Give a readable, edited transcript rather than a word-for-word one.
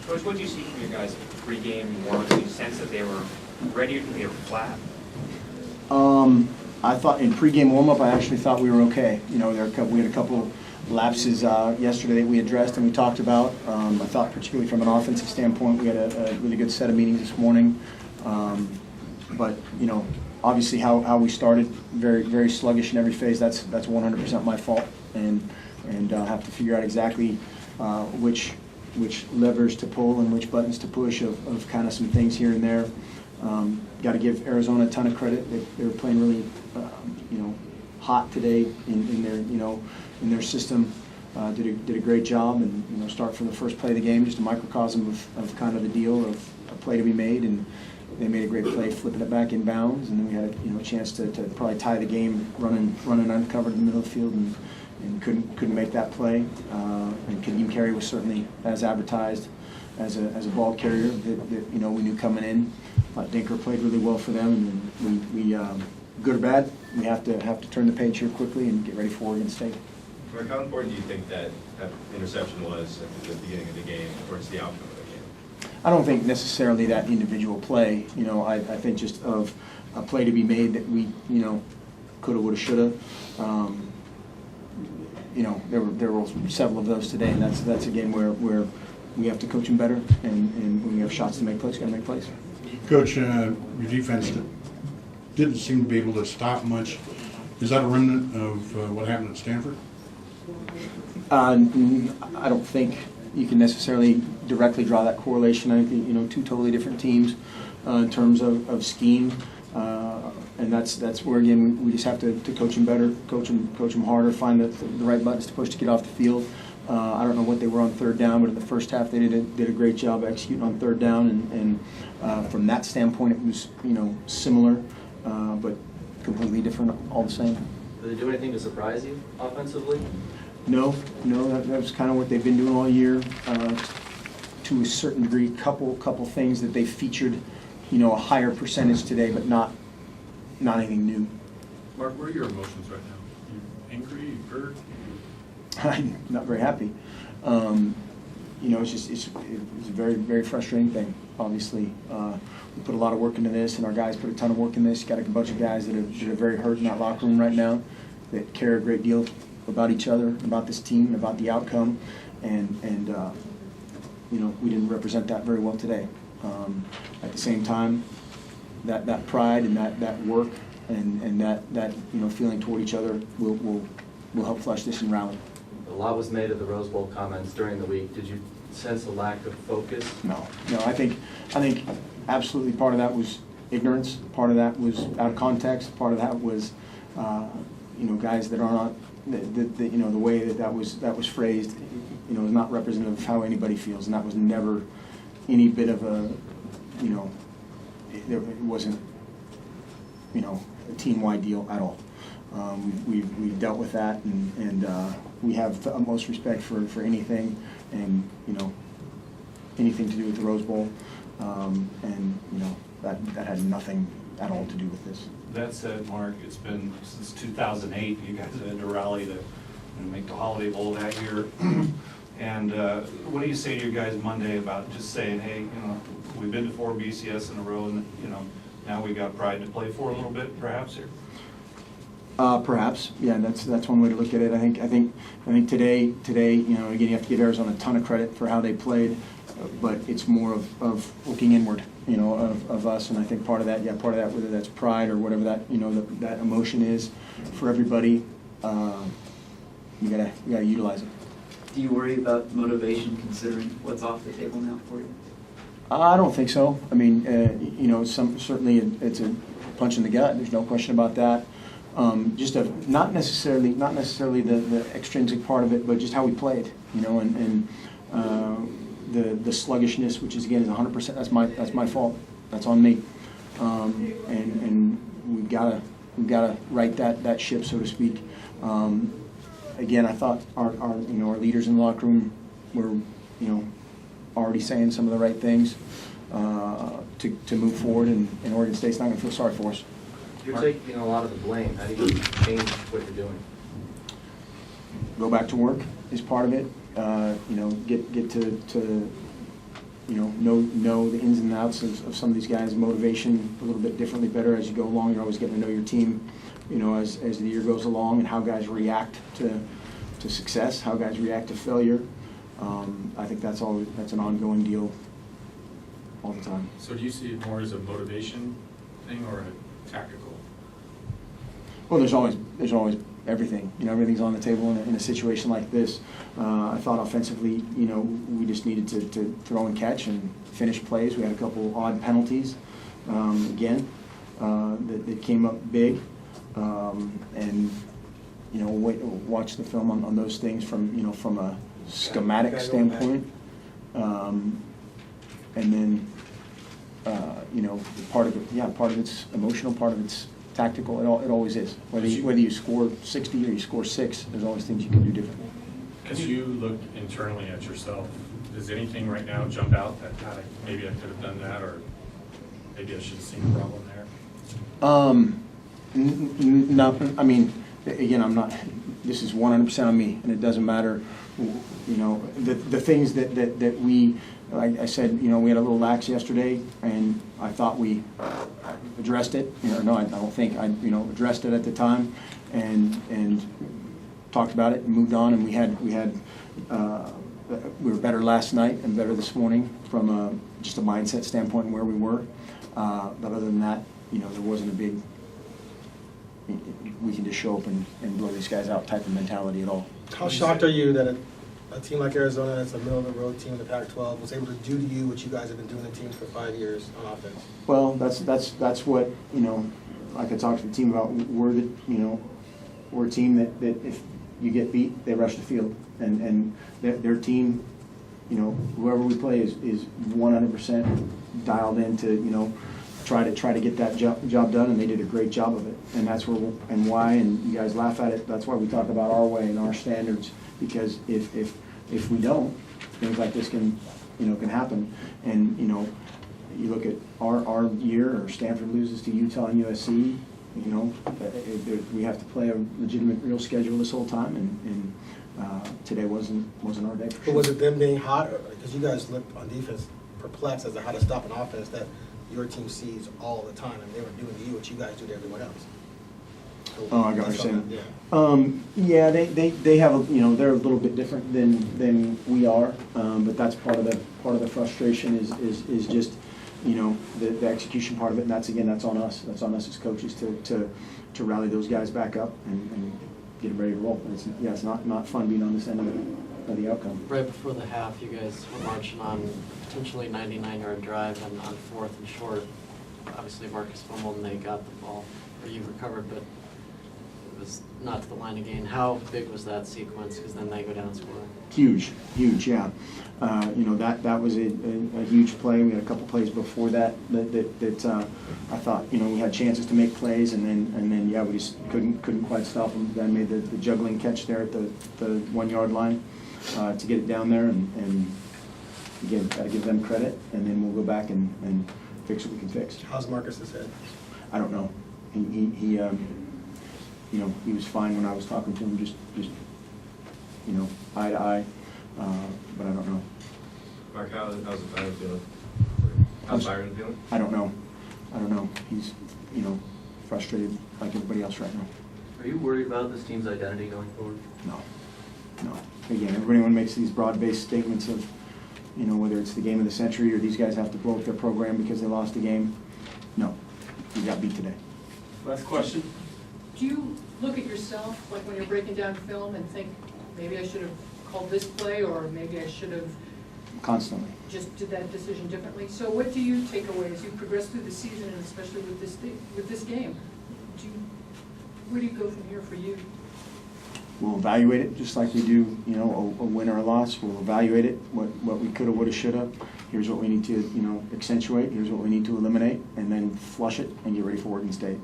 Coach, what did you see from your guys pre-game warm-ups? Did you sense that they were ready or they were flat? I thought in pre-game warm-up, I actually thought we were okay. You know, we had a couple lapses yesterday that we addressed and we talked about. I thought particularly from an offensive standpoint, we had a really good set of meetings this morning. But, you know, obviously how we started, very, very sluggish in every phase, that's 100% my fault. And have to figure out exactly which levers to pull and which buttons to push of kind of some things here and there. Got to give Arizona a ton of credit. They were playing really, you know, hot today in their, you know, in their system. Did a great job, and you know, start from the first play of the game, just a microcosm of kind of a deal of a play to be made, and they made a great play, flipping it back in bounds, and then we had a chance to probably tie the game, running uncovered in the middle of the field, and couldn't make that play. And Kadeem Carey was certainly as advertised as a ball carrier that you know we knew coming in. Dinker played really well for them, and we good or bad, we have to turn the page here quickly and get ready for Oregon State. Mark, how important do you think that interception was at the beginning of the game towards the outcome of the game? I don't think necessarily that individual play. You know, I think just of a play to be made that we, you know, coulda, woulda, shoulda. You know, there were several of those today, and that's a game where we have to coach them better, and when we have shots to make plays, got to make plays. Coach, your defense didn't seem to be able to stop much. Is that a remnant of what happened at Stanford? I don't think you can necessarily directly draw that correlation. I think, you know, two totally different teams in terms of scheme, and that's where again we just have to coach them better, coach them harder, find the right buttons to push to get off the field. I don't know what they were on third down, but in the first half they did a great job executing on third down, and from that standpoint it was, you know, similar, but completely different all the same. Did they do anything to surprise you offensively? No, that was kind of what they've been doing all year. To a certain degree, couple things that they featured, you know, a higher percentage today, but not anything new. Mark, what are your emotions right now? You angry? You hurt? I'm not very happy. You know, it's a very, very frustrating thing. Obviously, we put a lot of work into this, and our guys put a ton of work in this. You got a bunch of guys that are very hurt in that locker room right now, that care a great deal about each other, about this team, about the outcome, and you know, we didn't represent that very well today. At the same time, that pride and that work and that you know, feeling toward each other will help flush this and rally. A lot was made of the Rose Bowl comments during the week. Did you sense a lack of focus? No. I think absolutely part of that was ignorance. Part of that was out of context. Part of that was you know, guys that are not you know, the way that was phrased, you know, is not representative of how anybody feels, and that was never any bit of a, you know, it wasn't, you know, a team-wide deal at all. We've dealt with that, and we have the utmost respect for anything, and you know, anything to do with the Rose Bowl, and you know, that had nothing at all to do with this. That said, Mark, it's been since 2008. You guys had to rally to make the Holiday Bowl that year. And what do you say to your guys Monday about just saying, hey, you know, we've been to 4 BCS in a row, and you know, now we got pride to play for a little bit, perhaps here. Perhaps, yeah. That's one way to look at it. I think today, you know, again, you have to give Arizona a ton of credit for how they played, but it's more of looking inward, you know, of us. And I think part of that, whether that's pride or whatever that, you know, that emotion is for everybody, you gotta utilize it. Do you worry about motivation considering what's off the table now for you? I don't think so. I mean, you know, certainly it's a punch in the gut. There's no question about that. Just not necessarily the extrinsic part of it, but just how we played, you know, and the sluggishness, which is again is 100%. That's my fault. That's on me. And we've got to right that ship, so to speak. Again, I thought our leaders in the locker room were, you know, already saying some of the right things to move forward, and Oregon State's not going to feel sorry for us. You're taking a lot of the blame. How do you change what you're doing? Go back to work is part of it. You know, get to know the ins and outs of some of these guys' motivation a little bit differently, better as you go along. You're always getting to know your team, as the year goes along, and how guys react to success, how guys react to failure. I think that's an ongoing deal all the time. So do you see it more as a motivation thing or a tactical? Well, there's always everything. Everything's on the table in a situation like this. I thought offensively, we just needed to throw and catch and finish plays. We had a couple odd penalties, again, that came up big. And watch the film on those things from a schematic standpoint. And then, part of it's emotional, part of it's tactical. It always is. Whether you score 60 or you score 6, there's always things you can do differently. As you look internally at yourself, does anything right now jump out that maybe I could have done that, or maybe I should have seen the problem there? No, I mean, again, I'm not, this is 100% on me, and it doesn't matter, the things that we, like I said, we had a little lax yesterday, and I thought we addressed it, no, I don't think, addressed it at the time, and talked about it and moved on, and we were better last night and better this morning from just a mindset standpoint and where we were, but other than that, there wasn't a big, we can just show up and blow these guys out type of mentality at all. How shocked are you that a team like Arizona, that's a middle-of-the-road team in the Pac-12, was able to do to you what you guys have been doing to teams for 5 years on offense? Well, that's what, like I talked to the team about, we're a team that if you get beat, they rush the field. And their team, whoever we play is 100% dialed in to, try to get that job done, and they did a great job of it. And that's where and why, and you guys laugh at it, that's why we talk about our way and our standards, because if we don't, things like this can happen. And you look at our year, or Stanford loses to Utah and USC, we have to play a legitimate real schedule this whole time, and today wasn't our day. But was it them being hot, because you guys looked on defense perplexed as to how to stop an offense that your team sees all the time, and they were doing to you what you guys do to everyone else? So Oh, I got what you're saying. Yeah, they have they're a little bit different than we are, but that's part of the frustration is just the execution part of it, and that's on us. That's on us as coaches to rally those guys back up and get them ready to roll. And it's not fun being on this end of the outcome. Right before the half, you guys were marching on potentially 99-yard drive, and on 4th and short, obviously Marcus fumbled and they got the ball, or you recovered, but it was not to the line again. How big was that sequence? Because then they go down and score. Huge, yeah. That was a huge play. We had a couple plays before that I thought we had chances to make plays, and then yeah, we just couldn't quite stop them. Then made the juggling catch there at the 1 yard line to get it down there, and again, gotta give them credit, and then we'll go back and fix what we can fix. How's Marcus's head? I don't know. He was fine when I was talking to him, just eye to eye, but I don't know. Mark, how's Byron feeling? How's Byron feeling? I don't know. He's, frustrated like everybody else right now. Are you worried about this team's identity going forward? No. Again, everyone makes these broad-based statements of, whether it's the game of the century or these guys have to blow up their program because they lost a game. No, we got beat today. Last question. Do you look at yourself, like when you're breaking down film, and think, maybe I should have called this play, or maybe I should have Constantly. just did that decision differently? So what do you take away as you progress through the season, and especially with this game? Where do you go from here for you? We'll evaluate it just like we do, a win or a loss. We'll evaluate it, what we coulda, woulda, shoulda. Here's what we need to, accentuate. Here's what we need to eliminate, and then flush it and get ready for Oregon State.